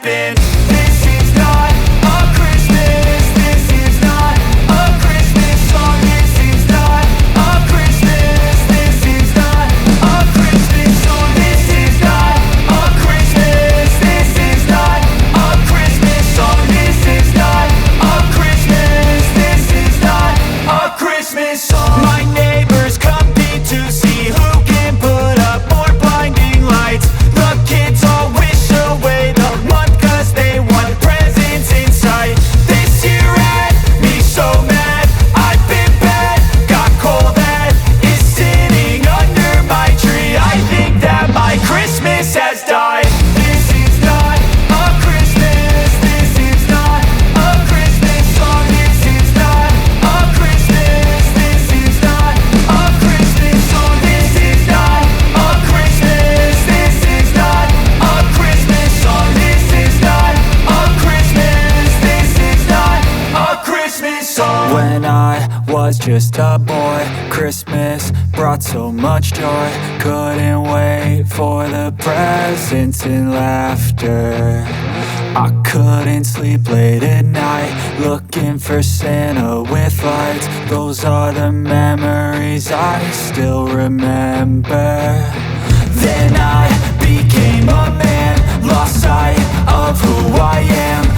been. This is not a Christmas. This is not a Christmas song. This is not a Christmas. This is not a Christmas song. This is not a Christmas. This is not a Christmas song. This is not a Christmas. This is not a Christmas song. My neighbors compete to see who can put up more blinding lights. The kids all wish away the month 'cause they want presents in sight. This year had me so mad, I've been bad, got coal that is sitting under my tree. I think that my Christmas has died. This is not a Christmas. This is not a Christmas song. This is not a Christmas. This is not a Christmas song. This is not a Christmas. This is not a Christmas song. This is not a Christmas. This is not a Christmas song. When I was just a boy, Christmas brought so much joy. Couldn't wait for the presents and laughter. I couldn't sleep late at night, looking for Santa with lights. Those are the memories I still remember. Then I became a man, lost sight of who I am.